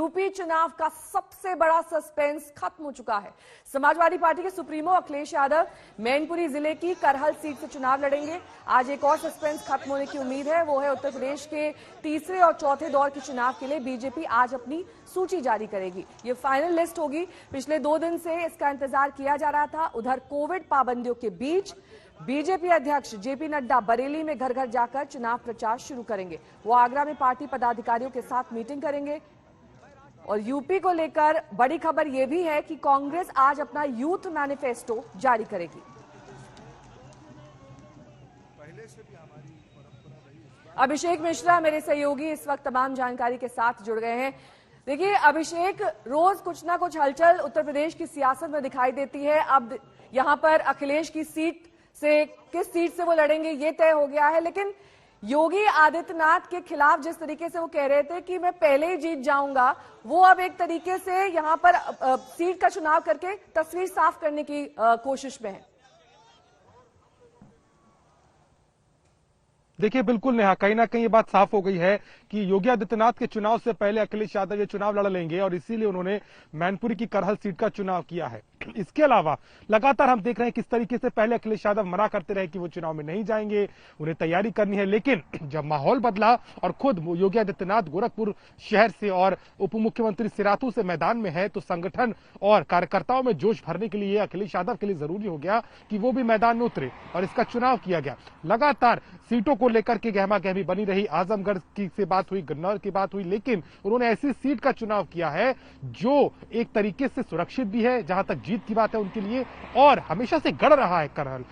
UP चुनाव का सबसे बड़ा सस्पेंस खत्म हो चुका है। समाजवादी पार्टी के सुप्रीमो अखिलेश यादव मैनपुरी जिले की करहल सीट से चुनाव लड़ेंगे। आज एक और सस्पेंस खत्म होने की उम्मीद है, वो है उत्तर प्रदेश के तीसरे और चौथे दौर के चुनाव के लिए बीजेपी आज अपनी सूची जारी करेगी। ये फाइनल लिस्ट होगी। पिछले 2 दिन से इसका इंतजार किया जा रहा था। उधर कोविड पाबंदियों के बीच बीजेपी अध्यक्ष जेपी नड्डा बरेली में घर घर जाकर चुनाव प्रचार शुरू करेंगे। वो आगरा में पार्टी पदाधिकारियों के साथ मीटिंग करेंगे। और यूपी को लेकर बड़ी खबर यह भी है कि कांग्रेस आज अपना यूथ मैनिफेस्टो जारी करेगी। अभिषेक मिश्रा मेरे सहयोगी इस वक्त तमाम जानकारी के साथ जुड़ गए हैं। देखिए अभिषेक, रोज कुछ ना कुछ हलचल उत्तर प्रदेश की सियासत में दिखाई देती है। अब यहां पर अखिलेश की सीट से किस सीट से वो लड़ेंगे ये तय हो गया है, लेकिन योगी आदित्यनाथ के खिलाफ जिस तरीके से वो कह रहे थे कि मैं पहले ही जीत जाऊंगा, वो अब एक तरीके से यहां पर सीट का चुनाव करके तस्वीर साफ करने की कोशिश में है। देखिए बिल्कुल नेहा, कहीं ना कहीं ये बात साफ हो गई है कि योगी आदित्यनाथ के चुनाव से पहले अखिलेश यादव ये चुनाव लड़ लेंगे और इसीलिए उन्होंने मैनपुरी की करहल सीट का चुनाव किया है। इसके अलावा लगातार हम देख रहे हैं किस तरीके से पहले अखिलेश यादव मना करते रहे कि वो चुनाव में नहीं जाएंगे, उन्हें तैयारी करनी है, लेकिन जब माहौल बदला और खुद योगी आदित्यनाथ गोरखपुर शहर से और उप मुख्यमंत्री सिराथू से मैदान में है, तो संगठन और कार्यकर्ताओं में जोश भरने के लिए अखिलेश यादव के लिए जरूरी हो गया कि वो भी मैदान में उतरे और इसका चुनाव किया गया। लगातार सीटों को लेकर के गहमा गहमी बनी रही। आजमगढ़ की से बात हुई, गन्नौर की बात हुई, लेकिन उन्होंने ऐसी सीट का चुनाव किया है जो एक तरीके से सुरक्षित भी है, जहां तक जीत की बात है उनके लिए, और हमेशा से गढ़ रहा है करहल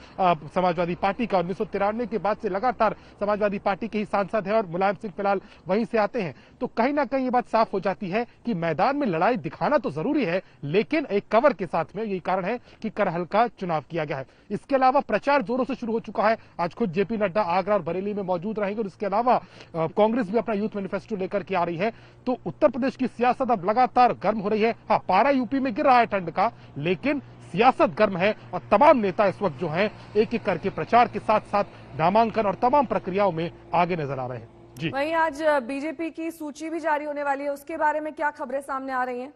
समाजवादी पार्टी का। 1993 के बाद से लगातार समाजवादी पार्टी के ही सांसद है और मुलायम सिंह फिलहाल वहीं से आते हैं। तो कहीं ना कहीं ये बात साफ हो जाती है कि मैदान में लड़ाई दिखाना तो जरूरी है, लेकिन एक कवर के साथ में। यही कारण है कि करहल का चुनाव किया गया है। इसके अलावा प्रचार जोरों से शुरू हो चुका है। आज खुद जेपी नड्डा आगरा और बरेली में मौजूद रहेंगे और इसके अलावा कांग्रेस भी अपना यूथ मैनिफेस्टो लेकर के आ रही है। तो उत्तर प्रदेश की सियासत अब लगातार गर्म हो रही है। हाँ, पारा यूपी में गिर रहा है ठंड का, लेकिन सियासत गर्म है और तमाम नेता इस वक्त जो हैं एक एक करके प्रचार के साथ साथ नामांकन और तमाम प्रक्रियाओं में आगे नजर आ रहे हैं। जी, वहीं आज बीजेपी की सूची भी जारी होने वाली है, उसके बारे में क्या खबरें सामने आ रही हैं?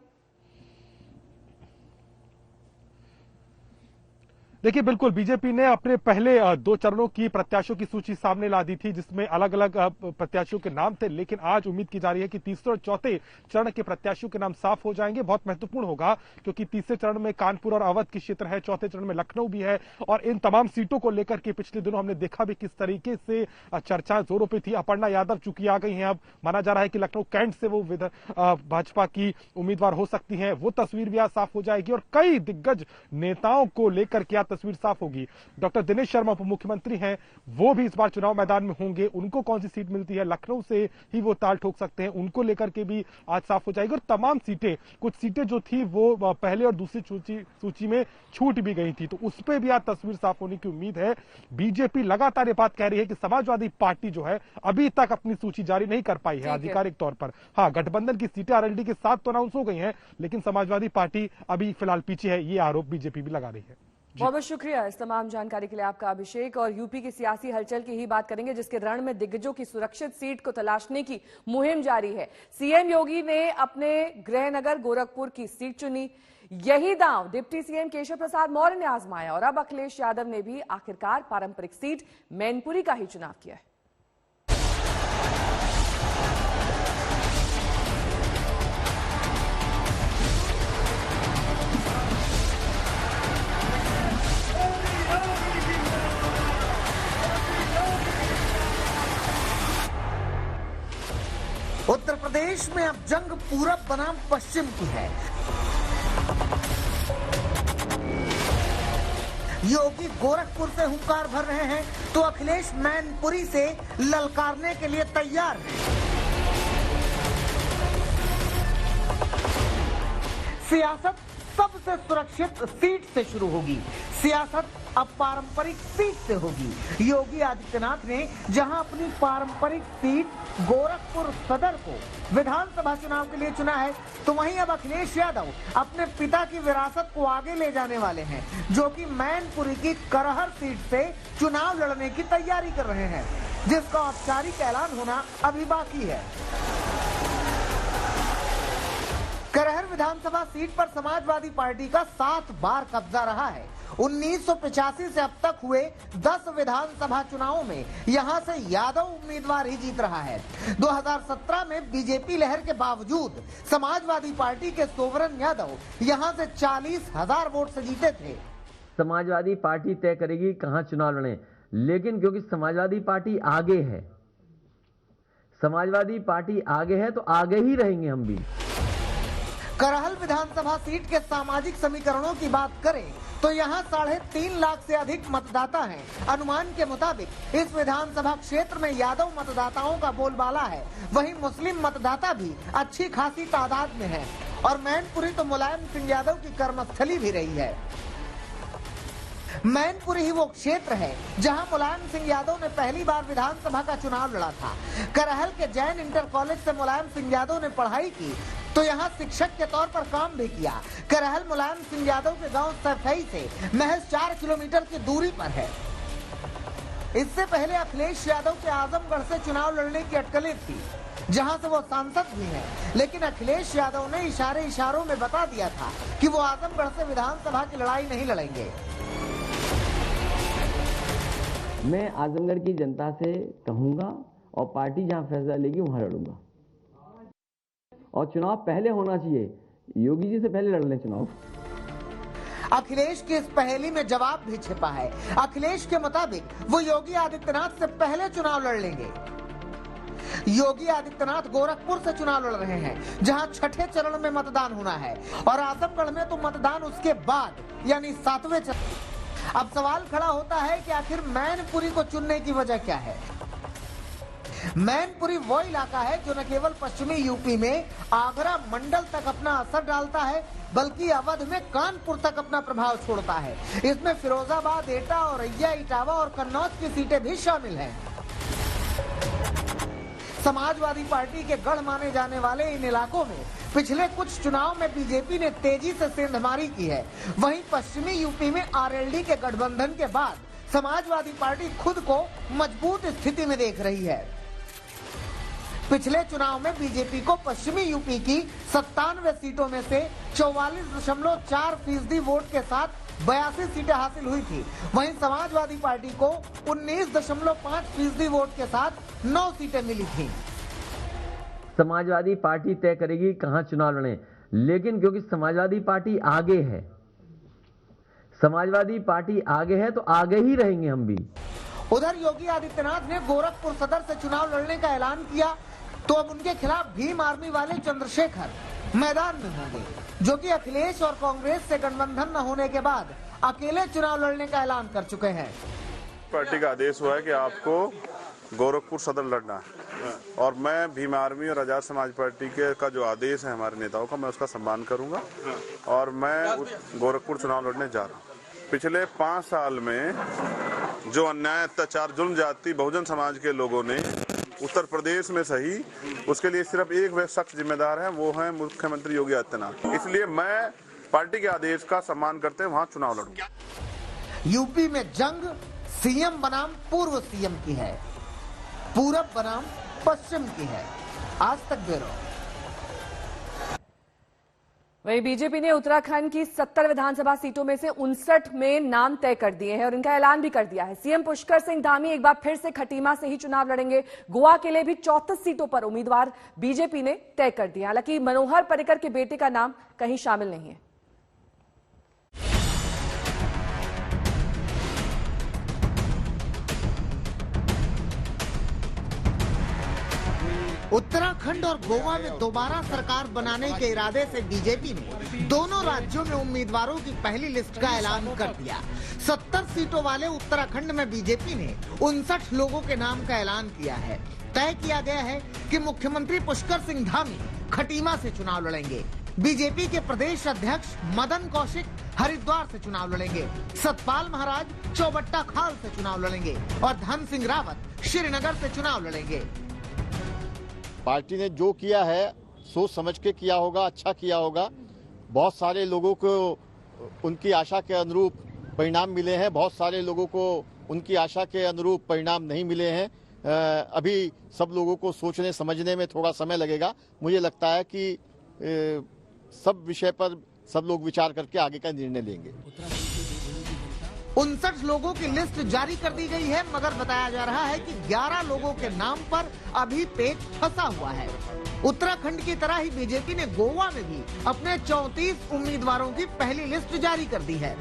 देखिए बिल्कुल, बीजेपी ने अपने पहले 2 चरणों की प्रत्याशियों की सूची सामने ला दी थी, जिसमें अलग अलग प्रत्याशियों के नाम थे, लेकिन आज उम्मीद की जा रही है कि तीसरे और चौथे चरण के प्रत्याशियों के नाम साफ हो जाएंगे। बहुत महत्वपूर्ण होगा क्योंकि तीसरे चरण में कानपुर और अवध की क्षेत्र है, चौथे चरण में लखनऊ भी है, और इन तमाम सीटों को लेकर के पिछले दिनों हमने देखा भी किस तरीके से चर्चा जोरों पर थी। अपर्णा यादव चूंकि आ गई हैं, अब माना जा रहा है कि लखनऊ कैंट से वो भाजपा की उम्मीदवार हो सकती है, वो तस्वीर भी आज साफ हो जाएगी और कई दिग्गज नेताओं को लेकर के तस्वीर साफ होगी। डॉक्टर दिनेश शर्मा उप मुख्यमंत्री हैं, वो भी इस बार चुनाव मैदान में होंगे। उनको कौन सी सीट मिलती है, लखनऊ से ही वो ताल ठोक सकते हैं, उनको लेकर के भी आज साफ हो जाएगी। और तमाम सीटें, कुछ सीटें जो थी वो पहले और दूसरी सूची में छूट भी गई थी, तो उस पर भी आज तस्वीर साफ होने की उम्मीद है। बीजेपी लगातार ये बात कह रही है कि समाजवादी पार्टी जो है अभी तक अपनी सूची जारी नहीं कर पाई है आधिकारिक तौर पर। हाँ, गठबंधन की सीटें आरएलडी के साथ तो अनाउंस हो गई हैं, लेकिन समाजवादी पार्टी अभी फिलहाल पीछे है, ये आरोप बीजेपी भी लगा रही है। बहुत बहुत शुक्रिया इस तमाम जानकारी के लिए आपका अभिषेक। और यूपी की सियासी हलचल की ही बात करेंगे, जिसके रण में दिग्गजों की सुरक्षित सीट को तलाशने की मुहिम जारी है। सीएम योगी ने अपने गृहनगर गोरखपुर की सीट चुनी। यही दांव डिप्टी सीएम केशव प्रसाद मौर्य ने आजमाया और अब अखिलेश यादव ने भी आखिरकार पारंपरिक सीट मैनपुरी का ही चुनाव किया है। उत्तर प्रदेश में अब जंग पूरब बनाम पश्चिम की है। योगी गोरखपुर से हुंकार भर रहे हैं तो अखिलेश मैनपुरी से ललकारने के लिए तैयार हैं। सियासत सबसे सुरक्षित सीट से शुरू होगी। सियासत अब पारंपरिक सीट से होगी। योगी आदित्यनाथ ने जहां अपनी पारंपरिक सीट गोरखपुर सदर को विधानसभा चुनाव के लिए चुना है, तो वहीं अब अखिलेश यादव अपने पिता की विरासत को आगे ले जाने वाले हैं, जो कि मैनपुरी की करहल सीट से चुनाव लड़ने की तैयारी कर रहे हैं, जिसका औपचारिक ऐलान होना अभी बाकी है। विधानसभा सीट पर समाजवादी पार्टी का 7 बार कब्जा रहा है। 1985 से अब तक हुए 10 विधानसभा चुनावों में यहां से यादव उम्मीदवार ही जीत रहा है। 2017 में बीजेपी लहर के बावजूद समाजवादी पार्टी के सोवरन यादव यहां से 40,000 वोट से जीते थे। समाजवादी पार्टी तय करेगी कहां चुनाव लड़े, लेकिन क्योंकि समाजवादी पार्टी आगे है, समाजवादी पार्टी आगे है तो आगे ही रहेंगे हम भी। करहल विधानसभा सीट के सामाजिक समीकरणों की बात करें तो यहाँ 3.5 लाख से अधिक मतदाता हैं। अनुमान के मुताबिक इस विधानसभा क्षेत्र में यादव मतदाताओं का बोलबाला है, वहीं मुस्लिम मतदाता भी अच्छी खासी तादाद में है और मैनपुरी तो मुलायम सिंह यादव की कर्मस्थली भी रही है। मैनपुरी ही वो क्षेत्र है जहां मुलायम सिंह यादव ने पहली बार विधानसभा का चुनाव लड़ा था। करहल के जैन इंटर कॉलेज से मुलायम सिंह यादव ने पढ़ाई की तो यहां शिक्षक के तौर पर काम भी किया। करहल मुलायम सिंह यादव के गांव सफाई से महज 4 किलोमीटर की दूरी पर है। इससे पहले अखिलेश यादव के आजमगढ़ से चुनाव लड़ने की अटकलें थी, जहां से वो सांसद भी हैं, लेकिन अखिलेश यादव ने इशारों में बता दिया था कि वो आजमगढ़ से विधानसभा की लड़ाई नहीं लड़ेंगे। मैं आजमगढ़ की जनता से कहूंगा और पार्टी जहां फैसला लेगी वहां लड़ूंगा, और चुनाव पहले होना चाहिए, योगी जी से पहले लड़ लें चुनाव। अखिलेश की इस पहेली में जवाब भी छिपा है। अखिलेश के मुताबिक वो योगी आदित्यनाथ से पहले चुनाव लड़ लेंगे। योगी आदित्यनाथ गोरखपुर से चुनाव लड़ रहे हैं, जहां 6ठे चरण में मतदान होना है, और आजमगढ़ में तो मतदान उसके बाद यानी 7वें चरण। अब सवाल खड़ा होता है कि आखिर मैनपुरी को चुनने की वजह क्या है। मैनपुरी वो इलाका है जो न केवल पश्चिमी यूपी में आगरा मंडल तक अपना असर डालता है, बल्कि अवध में कानपुर तक अपना प्रभाव छोड़ता है। इसमें फिरोजाबाद, एटा, औरैया, इटावा और कन्नौज की सीटें भी शामिल हैं। समाजवादी पार्टी के गढ़ माने जाने वाले इन इलाकों में पिछले कुछ चुनाव में बीजेपी ने तेजी से सेंधमारी की है। वहीं पश्चिमी यूपी में आरएलडी के गठबंधन के बाद समाजवादी पार्टी खुद को मजबूत स्थिति में देख रही है। पिछले चुनाव में बीजेपी को पश्चिमी यूपी की 97 सीटों में से 44.4% वोट के साथ 82 सीटें हासिल हुई थी। वहीं समाजवादी पार्टी को 19.5% वोट के साथ 9 सीटें मिली थी। समाजवादी पार्टी तय करेगी कहां चुनाव लड़े, लेकिन क्योंकि समाजवादी पार्टी आगे है, समाजवादी पार्टी आगे है तो आगे ही रहेंगे हम भी। उधर योगी आदित्यनाथ ने गोरखपुर सदर से चुनाव लड़ने का ऐलान किया तो अब उनके खिलाफ भीम आर्मी वाले चंद्रशेखर मैदान में होंगे, जो कि अखिलेश और कांग्रेस से गठबंधन न होने के बाद अकेले चुनाव लड़ने का ऐलान कर चुके हैं। पार्टी का आदेश हुआ है कि आपको गोरखपुर सदर लड़ना है, और मैं भीम आर्मी और आजाद समाज पार्टी के का जो आदेश है हमारे नेताओं का, मैं उसका सम्मान करूंगा और मैं गोरखपुर चुनाव लड़ने जा रहा हूं। पिछले 5 साल में जो अन्याय, अत्याचार, जुल्म जाति बहुजन समाज के लोगों ने उत्तर प्रदेश में सही, उसके लिए सिर्फ एक शख्स जिम्मेदार है, वो है मुख्यमंत्री योगी आदित्यनाथ। इसलिए मैं पार्टी के आदेश का सम्मान करते हुए वहां चुनाव लड़ूंगा। यूपी में जंग सीएम बनाम पूर्व सीएम की है, पूरब बनाम पश्चिम की है। आज तक ब्यूरो। वहीं बीजेपी ने उत्तराखंड की 70 विधानसभा सीटों में से 59 में नाम तय कर दिए हैं और इनका ऐलान भी कर दिया है। सीएम पुष्कर सिंह धामी एक बार फिर से खटीमा से ही चुनाव लड़ेंगे। गोवा के लिए भी 34 सीटों पर उम्मीदवार बीजेपी ने तय कर दिया। हालांकि मनोहर पर्रिकर के बेटे का नाम कहीं शामिल नहीं है। उत्तराखंड और गोवा में दोबारा सरकार बनाने के इरादे से बीजेपी ने दोनों राज्यों में उम्मीदवारों की पहली लिस्ट का ऐलान कर दिया। 70 सीटों वाले उत्तराखंड में बीजेपी ने 59 लोगों के नाम का ऐलान किया है। तय किया गया है कि मुख्यमंत्री पुष्कर सिंह धामी खटीमा से चुनाव लड़ेंगे। बीजेपी के प्रदेश अध्यक्ष मदन कौशिक हरिद्वार से चुनाव लड़ेंगे। सतपाल महाराज चौबट्टा खाल से चुनाव लड़ेंगे और धन सिंह रावत श्रीनगर से चुनाव लड़ेंगे। पार्टी ने जो किया है सोच समझ के किया होगा, अच्छा किया होगा। बहुत सारे लोगों को उनकी आशा के अनुरूप परिणाम मिले हैं, बहुत सारे लोगों को उनकी आशा के अनुरूप परिणाम नहीं मिले हैं। अभी सब लोगों को सोचने समझने में थोड़ा समय लगेगा। मुझे लगता है कि सब विषय पर सब लोग विचार करके आगे का निर्णय लेंगे। 59 लोगों की लिस्ट जारी कर दी गई है, मगर बताया जा रहा है कि 11 लोगों के नाम पर अभी पेच फंसा हुआ है। उत्तराखंड की तरह ही बीजेपी ने गोवा में भी अपने 34 उम्मीदवारों की पहली लिस्ट जारी कर दी है।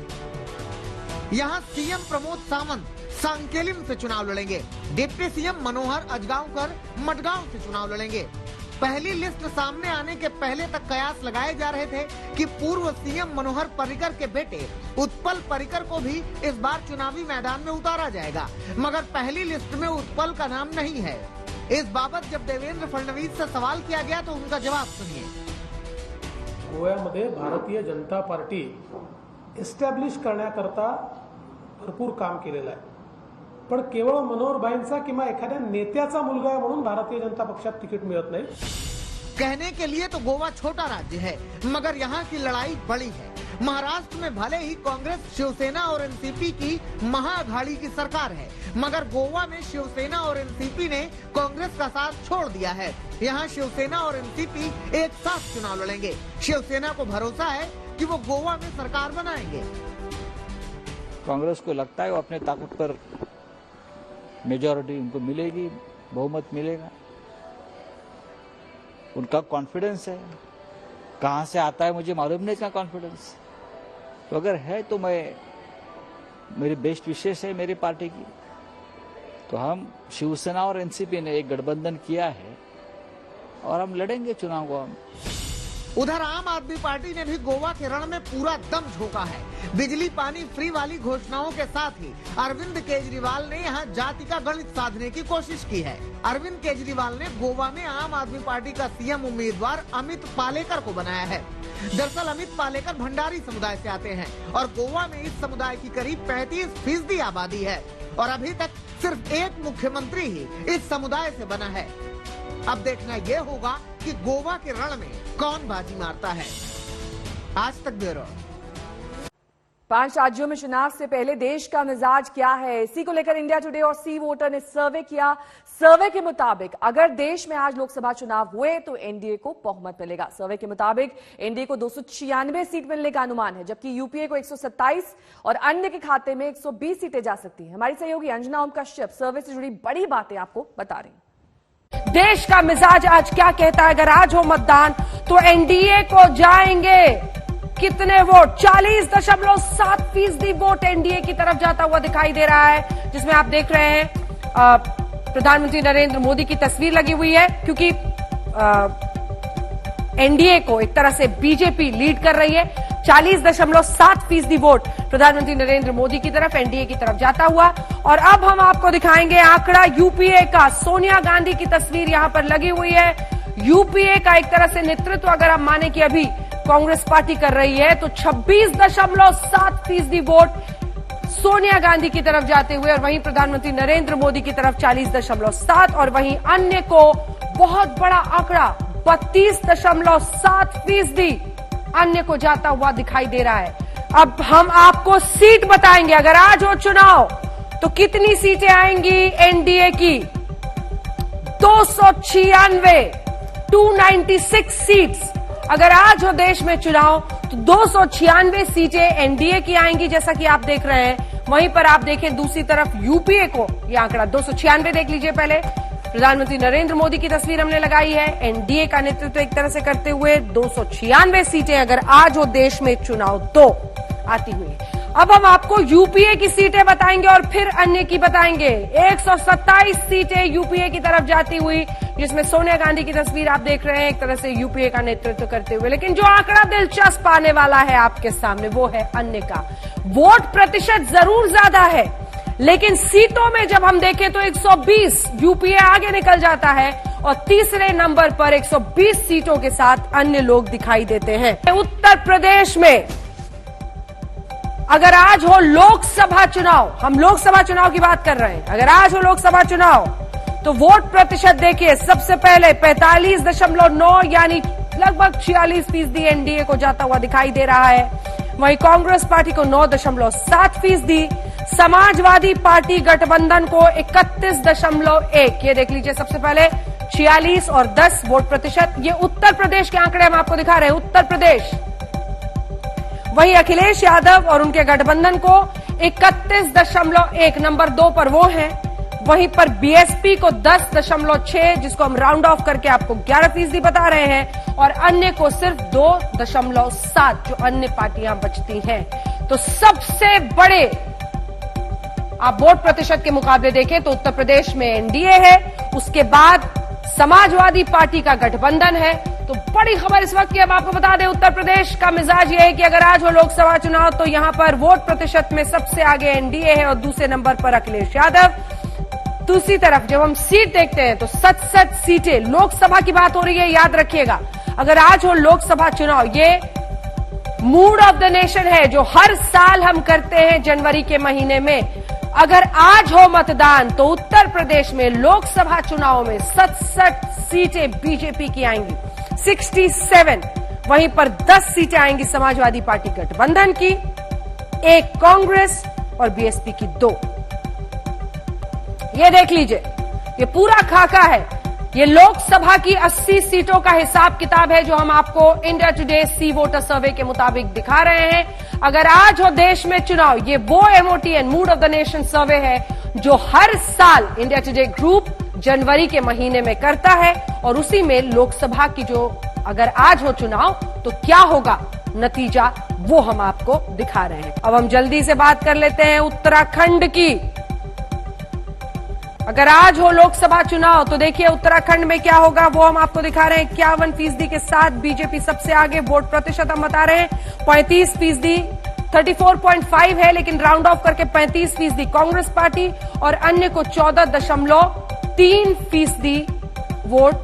यहाँ सीएम प्रमोद सावंत सांकेलिम से चुनाव लड़ेंगे। डिप्टी सीएम मनोहर अजगांवकर मडगांव से चुनाव लड़ेंगे। पहली लिस्ट सामने आने के पहले तक कयास लगाए जा रहे थे कि पूर्व सीएम मनोहर पर्रिकर के बेटे उत्पल पर्रिकर को भी इस बार चुनावी मैदान में उतारा जाएगा, मगर पहली लिस्ट में उत्पल का नाम नहीं है। इस बाबत जब देवेंद्र फडणवीस से सवाल किया गया तो उनका जवाब सुनिए। गोव्यामध्ये भारतीय जनता पार्टी एस्टॅब्लिश करण्याकरता भरपूर काम केलेलं आहे, पण केवळ मनोहरभाईंचा किंवा एखाद्या नेत्याचा मुलगा आहे म्हणून भारतीय जनता पक्षात तिकीट मिळत नाही। कहने के लिए तो गोवा छोटा राज्य है, मगर यहाँ की लड़ाई बड़ी है। महाराष्ट्र में भले ही कांग्रेस, शिवसेना और एनसीपी की महाअघाड़ी की सरकार है, मगर गोवा में शिवसेना और एनसीपी ने कांग्रेस का साथ छोड़ दिया है। यहाँ शिवसेना और एनसीपी एक साथ चुनाव लड़ेंगे। शिवसेना को भरोसा है कि वो गोवा में सरकार बनाएंगे। कांग्रेस को लगता है वो अपने ताकत पर मेजॉरिटी उनको मिलेगी, बहुमत मिलेगा, उनका कॉन्फिडेंस है। कहां से आता है मुझे मालूम नहीं का कॉन्फिडेंस, तो अगर है तो मेरी बेस्ट विशेष है मेरी पार्टी की, तो हम शिवसेना और एनसीपी ने एक गठबंधन किया है और हम लड़ेंगे चुनाव को। हम उधर आम आदमी पार्टी ने भी गोवा के रण में पूरा दम झोंका है। बिजली पानी फ्री वाली घोषणाओं के साथ ही अरविंद केजरीवाल ने यहाँ जाति का गणित साधने की कोशिश की है। अरविंद केजरीवाल ने गोवा में आम आदमी पार्टी का सीएम उम्मीदवार अमित पालेकर को बनाया है। दरअसल अमित पालेकर भंडारी समुदाय से आते हैं और गोवा में इस समुदाय की करीब 35% आबादी है और अभी तक सिर्फ एक मुख्यमंत्री ही इस समुदाय से बना है। अब देखना यह होगा कि गोवा के रण में कौन बाजी मारता है। आज तक ब्यूरो। 5 राज्यों में चुनाव से पहले देश का मिजाज क्या है, इसी को लेकर इंडिया टुडे और सी वोटर ने सर्वे किया। सर्वे के मुताबिक अगर देश में आज लोकसभा चुनाव हुए तो एनडीए को बहुमत मिलेगा। सर्वे के मुताबिक एनडीए को 296 सीट मिलने का अनुमान है, जबकि यूपीए को 127 और अन्य के खाते में 120 सीटें जा सकती हैं। हमारी सहयोगी अंजना ओम कश्यप सर्वे से जुड़ी बड़ी बातें आपको बता रही हैं। देश का मिजाज आज क्या कहता है? अगर आज हो मतदान तो एनडीए को जाएंगे कितने वोट? 40.7% वोट एनडीए की तरफ जाता हुआ दिखाई दे रहा है, जिसमें आप देख रहे हैं प्रधानमंत्री नरेंद्र मोदी की तस्वीर लगी हुई है, क्योंकि एनडीए को एक तरह से बीजेपी लीड कर रही है। 40.7% वोट प्रधानमंत्री नरेंद्र मोदी की तरफ, एनडीए की तरफ जाता हुआ। और अब हम आपको दिखाएंगे आंकड़ा यूपीए का। सोनिया गांधी की तस्वीर यहां पर लगी हुई है। यूपीए का एक तरह से नेतृत्व अगर हम माने कि अभी कांग्रेस पार्टी कर रही है, तो 26.7% वोट सोनिया गांधी की तरफ जाते हुए, और वहीं प्रधानमंत्री नरेंद्र मोदी की तरफ 40.7, और वहीं अन्य को बहुत बड़ा आंकड़ा 32.7% अन्य को जाता हुआ दिखाई दे रहा है। अब हम आपको सीट बताएंगे, अगर आज हो चुनाव तो कितनी सीटें आएंगी एनडीए की? 296 सीट्स। अगर आज हो देश में चुनाव तो 296 सीटें एनडीए की आएंगी, जैसा कि आप देख रहे हैं। वहीं पर आप देखें दूसरी तरफ यूपीए को, यह आंकड़ा 296 देख लीजिए। पहले प्रधानमंत्री नरेंद्र मोदी की तस्वीर हमने लगाई है, एनडीए का नेतृत्व एक तरह से करते हुए 296 सीटें अगर आज हो देश में चुनाव तो आती हुई। अब हम आपको यूपीए की सीटें बताएंगे और फिर अन्य की बताएंगे। 127 सीटें यूपीए की तरफ जाती हुई, जिसमें सोनिया गांधी की तस्वीर आप देख रहे हैं, एक तरह से यूपीए का नेतृत्व करते हुए। लेकिन जो आंकड़ा दिलचस्प आने वाला है आपके सामने वो है अन्य का। वोट प्रतिशत जरूर ज्यादा है, लेकिन सीटों में जब हम देखें तो 120 यूपीए आगे निकल जाता है और तीसरे नंबर पर 120 सीटों के साथ अन्य लोग दिखाई देते हैं। उत्तर प्रदेश में अगर आज हो लोकसभा चुनाव, हम लोकसभा चुनाव की बात कर रहे हैं, अगर आज हो लोकसभा चुनाव तो वोट प्रतिशत देखिए, सबसे पहले 45.9 यानी लगभग 46% एनडीए को जाता हुआ दिखाई दे रहा है। वहीं कांग्रेस पार्टी को 9.7%, समाजवादी पार्टी गठबंधन को 31.1, ये देख लीजिए सबसे पहले 46 और 10 वोट प्रतिशत। ये उत्तर प्रदेश के आंकड़े हम आपको दिखा रहे हैं, उत्तर प्रदेश। वहीं अखिलेश यादव और उनके गठबंधन को 31.1 नंबर 2 पर वो हैं। वहीं पर बीएसपी को 10.6, जिसको हम राउंड ऑफ करके आपको 11% बता रहे हैं, और अन्य को सिर्फ 2.7, जो अन्य पार्टियां बचती हैं। तो सबसे बड़े आप वोट प्रतिशत के मुकाबले देखें तो उत्तर प्रदेश में एनडीए है, उसके बाद समाजवादी पार्टी का गठबंधन है। तो बड़ी खबर इस वक्त की अब आपको बता दें, उत्तर प्रदेश का मिजाज यह है कि अगर आज हो लोकसभा चुनाव तो यहां पर वोट प्रतिशत में सबसे आगे एनडीए है और दूसरे नंबर पर अखिलेश यादव। दूसरी तरफ जब हम सीट देखते हैं तो 67 सीटें, लोकसभा की बात हो रही है, याद रखिएगा। अगर आज हो लोकसभा चुनाव, ये मूड ऑफ द नेशन है जो हर साल हम करते हैं जनवरी के महीने में। अगर आज हो मतदान तो उत्तर प्रदेश में लोकसभा चुनाव में 67 सीटें बीजेपी की आएंगी, 67। वहीं पर 10 सीटें आएंगी समाजवादी पार्टी गठबंधन की, 1 कांग्रेस और बीएसपी की 2। ये देख लीजिए, ये पूरा खाका है। ये लोकसभा की 80 सीटों का हिसाब किताब है जो हम आपको इंडिया टुडे सी वोटर सर्वे के मुताबिक दिखा रहे हैं। अगर आज हो देश में चुनाव, ये वो MOTN mood of the nation survey है जो हर साल इंडिया टुडे ग्रुप जनवरी के महीने में करता है, और उसी में लोकसभा की जो अगर आज हो चुनाव तो क्या होगा नतीजा, वो हम आपको दिखा रहे हैं। अब हम जल्दी से बात कर लेते हैं उत्तराखंड की। अगर आज हो लोकसभा चुनाव तो देखिए उत्तराखंड में क्या होगा, वो हम आपको दिखा रहे हैं। 51% के साथ बीजेपी सबसे आगे, वोट प्रतिशत हम बता रहे हैं 35%, 34.5 है, लेकिन राउंड ऑफ करके 35% कांग्रेस पार्टी, और अन्य को 14.3% वोट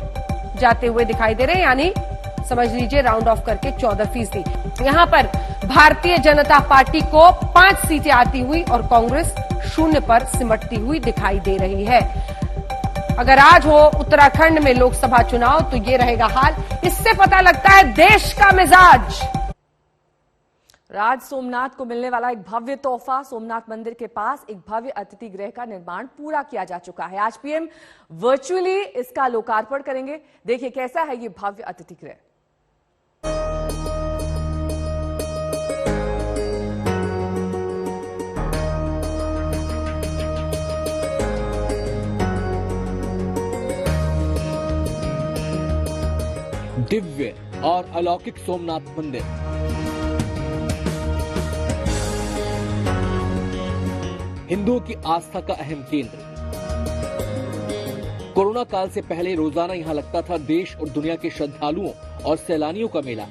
जाते हुए दिखाई दे रहे हैं, यानी समझ लीजिए राउंड ऑफ करके 14%। यहां पर भारतीय जनता पार्टी को 5 सीटें आती हुई और कांग्रेस 0 पर सिमटती हुई दिखाई दे रही है। अगर आज हो उत्तराखंड में लोकसभा चुनाव तो ये रहेगा हाल। इससे पता लगता है देश का मिजाज। राज सोमनाथ को मिलने वाला एक भव्य तोहफा, सोमनाथ मंदिर के पास एक भव्य अतिथि गृह का निर्माण पूरा किया जा चुका है। आज पीएम वर्चुअली इसका लोकार्पण करेंगे। देखिए कैसा है ये भव्य अतिथि गृह। दिव्य और अलौकिक सोमनाथ मंदिर, हिंदुओं की आस्था का अहम केंद्र। कोरोना काल से पहले रोजाना यहां लगता था देश और दुनिया के श्रद्धालुओं और सैलानियों का मेला।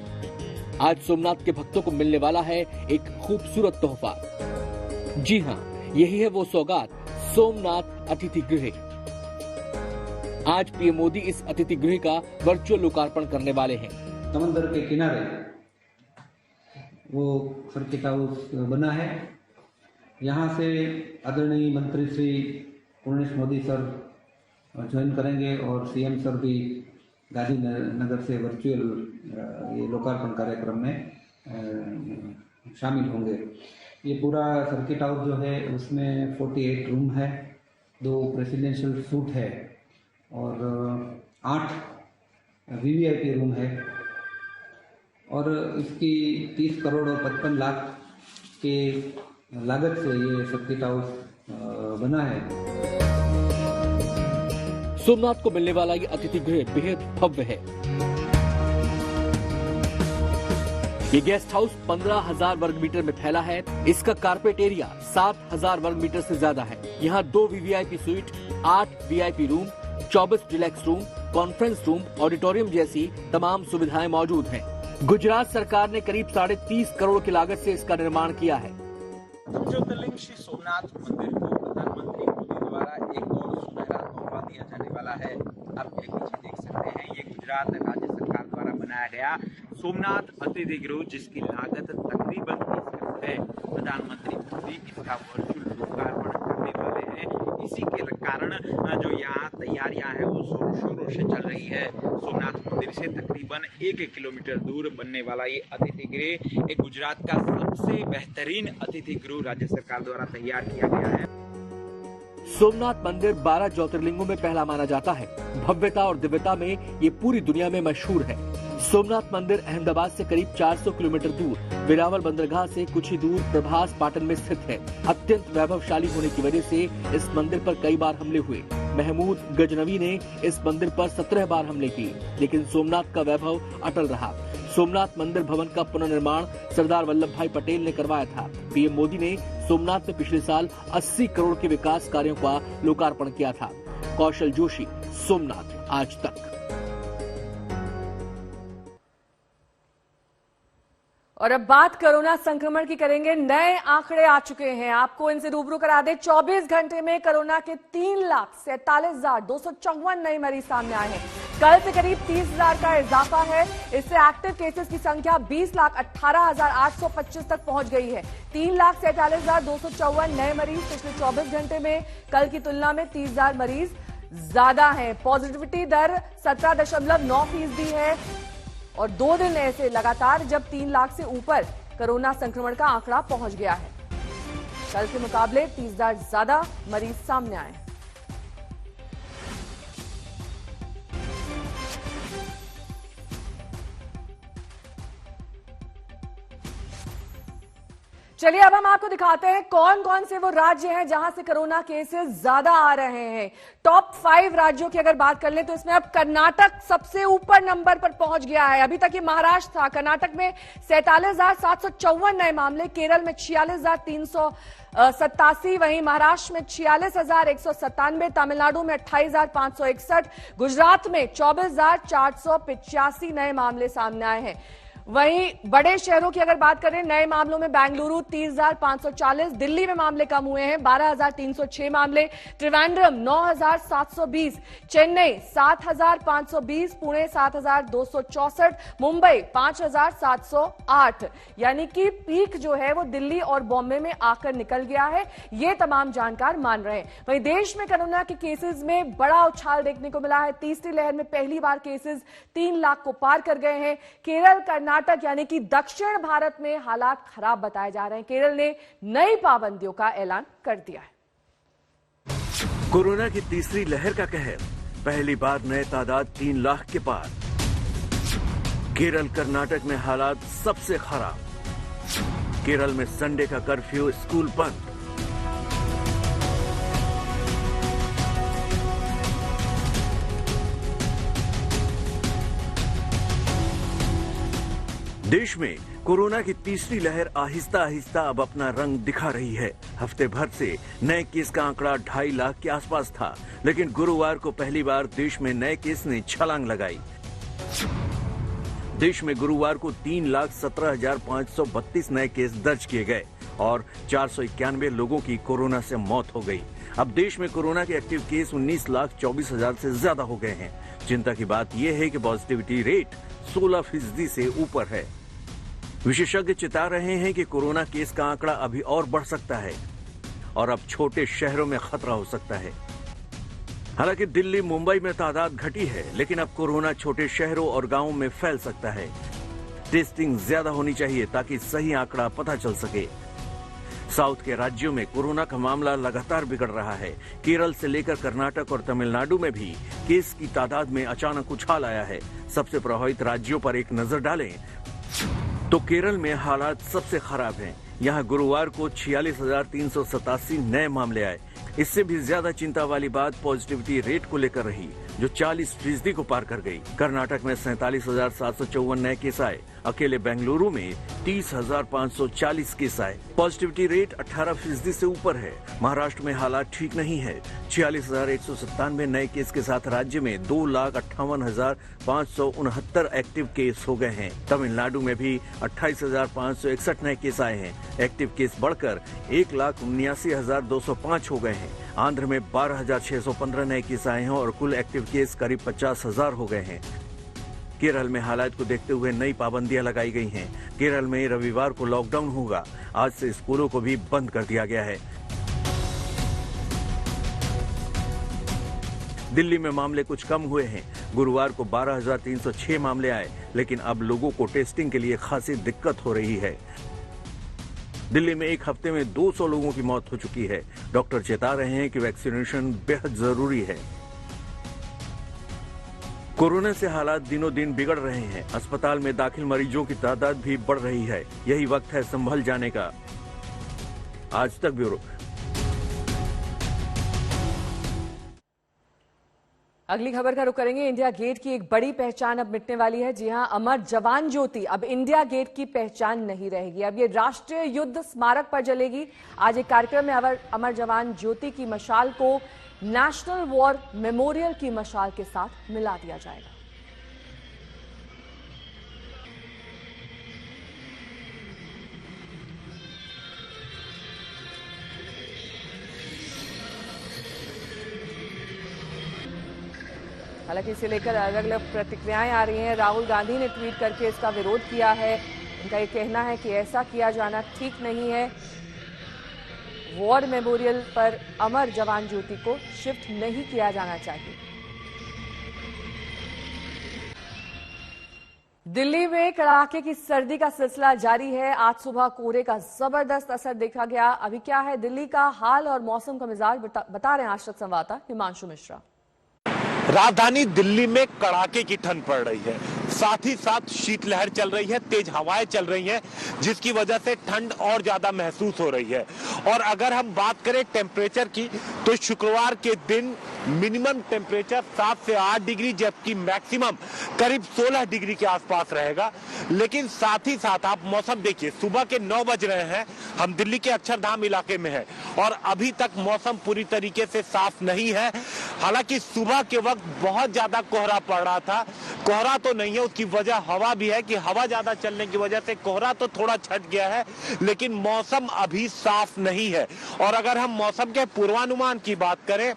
आज सोमनाथ के भक्तों को मिलने वाला है एक खूबसूरत तोहफा। जी हां, यही है वो सौगात, सोमनाथ अतिथि गृह। आज पीएम मोदी इस अतिथि गृह का वर्चुअल लोकार्पण करने वाले हैं। समंदर के किनारे वो सर्किट हाउस बना है। यहाँ से आदरणीय मंत्री श्री पूर्णेश मोदी सर ज्वाइन करेंगे और सीएम सर भी गांधीनगर से वर्चुअल ये लोकार्पण कार्यक्रम में शामिल होंगे। ये पूरा सर्किट हाउस जो है उसमें 48 रूम है, 2 प्रेसिडेंशियल सूट है और 8 वीवीआईपी रूम है, और इसकी 30 करोड़ और 55 लाख के लागत से ये सर्किट हाउस बना है। सोमनाथ को मिलने वाला ये अतिथि गृह बेहद भव्य है। ये गेस्ट हाउस 15,000 वर्ग मीटर में फैला है। इसका कारपेट एरिया 7,000 वर्ग मीटर से ज्यादा है। यहाँ 2 VVIP sweet, 8 VIP room, 24 Deluxe room, conference room, auditorium जैसी तमाम सुविधाएं मौजूद हैं। गुजरात सरकार ने करीब 30.5 करोड़ की लागत से इसका निर्माण किया है। ज्योतिर्लिंग श्री सोमनाथ मंदिर को प्रधानमंत्री मोदी द्वारा एक और सुनहरा तोहफा दिया जाने वाला है। आप मेरे पीछे देख सकते हैं, ये गुजरात राज्य सरकार द्वारा बनाया गया सोमनाथ अतिथि गृह, जिसकी लागत तकरीबन 30 करोड़ है। प्रधानमंत्री मोदी इसका वर्चुअल लोकार्पण करने वाले हैं। इसी के कारण जो यहाँ तैयारियां हैं वो जोरों शोरों से चल रही है। सोमनाथ मंदिर से तकरीबन 1 किलोमीटर दूर बनने वाला ये अतिथि गृह एक गुजरात का सबसे बेहतरीन अतिथि गृह राज्य सरकार द्वारा तैयार किया गया है। सोमनाथ मंदिर 12 ज्योतिर्लिंगों में पहला माना जाता है। भव्यता और दिव्यता में ये पूरी दुनिया में मशहूर है। सोमनाथ मंदिर अहमदाबाद से करीब 400 किलोमीटर दूर वेरावल बंदरगाह से कुछ ही दूर प्रभास पाटन में स्थित है। अत्यंत वैभवशाली होने की वजह से इस मंदिर पर कई बार हमले हुए। महमूद गजनवी ने इस मंदिर पर 17 बार हमले किए, लेकिन सोमनाथ का वैभव अटल रहा। सोमनाथ मंदिर भवन का पुनर्निर्माण सरदार वल्लभ भाई पटेल ने करवाया था। पीएम मोदी ने सोमनाथ में पिछले साल 80 करोड़ के विकास कार्यों का लोकार्पण किया था। कौशल जोशी, सोमनाथ आज तक। और अब बात कोरोना संक्रमण की करेंगे। नए आंकड़े आ चुके हैं, आपको इनसे रूबरू करा दें। 24 घंटे में कोरोना के 3,47,254 नए मरीज सामने आए हैं। कल से करीब 30,000 का इजाफा है। इससे एक्टिव केसेस की संख्या 20,18,825 तक पहुंच गई है। 3,47,254 नए मरीज पिछले 24 घंटे में कल की तुलना में 30,000 मरीज ज्यादा हैं। पॉजिटिविटी दर 17.9% है और 2 दिन ऐसे लगातार जब 3 लाख से ऊपर कोरोना संक्रमण का आंकड़ा पहुंच गया है। कल के मुकाबले 30,000 ज्यादा मरीज सामने आए। चलिए अब हम आपको दिखाते हैं कौन कौन से वो राज्य हैं जहां से कोरोना केसेस ज्यादा आ रहे हैं। टॉप 5 राज्यों की अगर बात कर लें तो इसमें अब कर्नाटक सबसे ऊपर नंबर पर पहुंच गया है। अभी तक ये महाराष्ट्र था। कर्नाटक में 47,754 नए मामले, केरल में 46,387, वहीं महाराष्ट्र में 46,197, तमिलनाडु में 28,561, गुजरात में 24,485 नए मामले सामने आए हैं। वहीं बड़े शहरों की अगर बात करें, नए मामलों में बेंगलुरु 30,540, दिल्ली में मामले कम हुए हैं 12,306 मामले, त्रिवेंद्रम 9,720, चेन्नई 7,520, पुणे 7,264, मुंबई 5,708। यानी कि पीक जो है वो दिल्ली और बॉम्बे में आकर निकल गया है, ये तमाम जानकार मान रहे हैं। वहीं देश में कोरोना के केसेस में बड़ा उछाल देखने को मिला है। तीसरी लहर में पहली बार केसेस 3 लाख को पार कर गए हैं। केरल, कर्नाटक यानी कि दक्षिण भारत में हालात खराब बताए जा रहे हैं। केरल ने नई पाबंदियों का ऐलान कर दिया है। कोरोना की तीसरी लहर का कहर, पहली बार नए तादाद 3 लाख के पार। केरल, कर्नाटक में हालात सबसे खराब। केरल में संडे का कर्फ्यू, स्कूल बंद। देश में कोरोना की तीसरी लहर आहिस्ता आहिस्ता अब अपना रंग दिखा रही है। हफ्ते भर से नए केस का आंकड़ा 2.5 लाख के आसपास था, लेकिन गुरुवार को पहली बार देश में नए केस ने छलांग लगाई। देश में गुरुवार को 3,17,532 नए केस दर्ज किए गए और 491 लोगों की कोरोना से मौत हो गई। अब देश में कोरोना के एक्टिव केस 19,24,000 से ज्यादा हो गए हैं। चिंता की बात यह है कि पॉजिटिविटी रेट 16% से ऊपर है। विशेषज्ञ चेता रहे हैं कि कोरोना केस का आंकड़ा अभी और बढ़ सकता है और अब छोटे शहरों में खतरा हो सकता है। हालांकि दिल्ली, मुंबई में तादाद घटी है, लेकिन अब कोरोना छोटे शहरों और गांवों में फैल सकता है। टेस्टिंग ज्यादा होनी चाहिए ताकि सही आंकड़ा पता चल सके। साउथ के राज्यों में कोरोना का मामला लगातार बिगड़ रहा है। केरल से लेकर कर्नाटक और तमिलनाडु में भी केस की तादाद में अचानक उछाल आया है। सबसे प्रभावित राज्यों पर एक नजर डालें तो केरल में हालात सबसे खराब हैं। यहां गुरुवार को 46,387 नए मामले आए। इससे भी ज्यादा चिंता वाली बात पॉजिटिविटी रेट को लेकर रही, जो 40% को पार कर गई। कर्नाटक में 47,754 नए केस आए। अकेले बेंगलुरु में 30,540 केस आए। पॉजिटिविटी रेट 18% से ऊपर है। महाराष्ट्र में हालात ठीक नहीं है। 46,197 नए केस के साथ राज्य में 2,58,569 एक्टिव केस हो गए हैं। तमिलनाडु में भी 28,561 नए केस आए हैं। एक्टिव केस बढ़कर 1,79,205 हो गए हैं। आंध्र में 12,615 नए केस आए हैं और कुल एक्टिव केस करीब 50,000 हो गए हैं। केरल में हालात को देखते हुए नई पाबंदियां लगाई गई हैं। केरल में रविवार को लॉकडाउन होगा। आज से स्कूलों को भी बंद कर दिया गया है। दिल्ली में मामले कुछ कम हुए हैं। गुरुवार को 12,306 मामले आए, लेकिन अब लोगों को टेस्टिंग के लिए खासी दिक्कत हो रही है। दिल्ली में एक हफ्ते में 200 लोगों की मौत हो चुकी है। डॉक्टर चेता रहे हैं कि वैक्सीनेशन बेहद जरूरी है। कोरोना से हालात दिनों दिन बिगड़ रहे हैं। अस्पताल में दाखिल मरीजों की तादाद भी बढ़ रही है। यही वक्त है संभल जाने का। आज तक ब्यूरो। अगली खबर का रुख करेंगे। इंडिया गेट की एक बड़ी पहचान अब मिटने वाली है। जी हां, अमर जवान ज्योति अब इंडिया गेट की पहचान नहीं रहेगी। अब ये राष्ट्रीय युद्ध स्मारक पर जलेगी। आज एक कार्यक्रम में अमर जवान ज्योति की मशाल को नेशनल वॉर मेमोरियल की मशाल के साथ मिला दिया जाएगा। हालांकि इसे लेकर अलग अलग प्रतिक्रियाएं आ रही हैं। राहुल गांधी ने ट्वीट करके इसका विरोध किया है। उनका ये कहना है कि ऐसा किया जाना ठीक नहीं है। वॉर मेमोरियल पर अमर जवान ज्योति को शिफ्ट नहीं किया जाना चाहिए। दिल्ली में कड़ाके की सर्दी का सिलसिला जारी है। आज सुबह कोहरे का जबरदस्त असर देखा गया। अभी क्या है दिल्ली का हाल और मौसम का मिजाज बता रहे हैं आश्रत संवाददाता हिमांशु मिश्रा। राजधानी दिल्ली में कड़ाके की ठंड पड़ रही है, साथ ही साथ शीतलहर चल रही है, तेज हवाएं चल रही हैं, जिसकी वजह से ठंड और ज्यादा महसूस हो रही है। और अगर हम बात करें टेम्परेचर की, तो शुक्रवार के दिन मिनिमम टेम्परेचर 7 से 8 डिग्री जबकि मैक्सिमम करीब 16 डिग्री के आसपास रहेगा। लेकिन साथ ही साथ आप मौसम देखिए, सुबह के 9 बज रहे हैं, हम दिल्ली के अक्षरधाम इलाके में हैं और अभी तक मौसम पूरी तरीके से साफ नहीं है। हालांकि सुबह के वक्त बहुत ज्यादा कोहरा पड़ रहा था। कोहरा तो नहीं है, उसकी वजह हवा भी है कि हवा ज्यादा चलने की वजह से कोहरा तो थोड़ा छट गया है, लेकिन मौसम अभी साफ नहीं है। और अगर हम मौसम के पूर्वानुमान की बात करें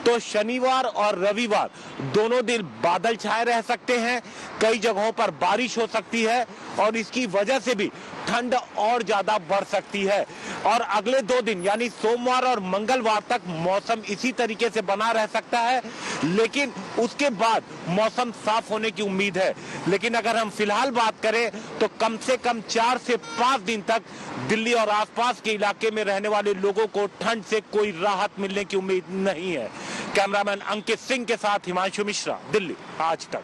तो शनिवार और रविवार दोनों दिन बादल छाए रह सकते हैं, कई जगहों पर बारिश हो सकती है और इसकी वजह से भी ठंड और ज्यादा बढ़ सकती है। और अगले 2 दिन यानी सोमवार और मंगलवार तक मौसम इसी तरीके से बना रह सकता है, लेकिन उसके बाद मौसम साफ होने की उम्मीद है। लेकिन अगर हम फिलहाल बात करें तो कम से कम 4 से 5 दिन तक दिल्ली और आसपास के इलाके में रहने वाले लोगों को ठंड से कोई राहत मिलने की उम्मीद नहीं है। कैमरामैन अंकित सिंह के साथ हिमांशु मिश्रा, दिल्ली, आज तक।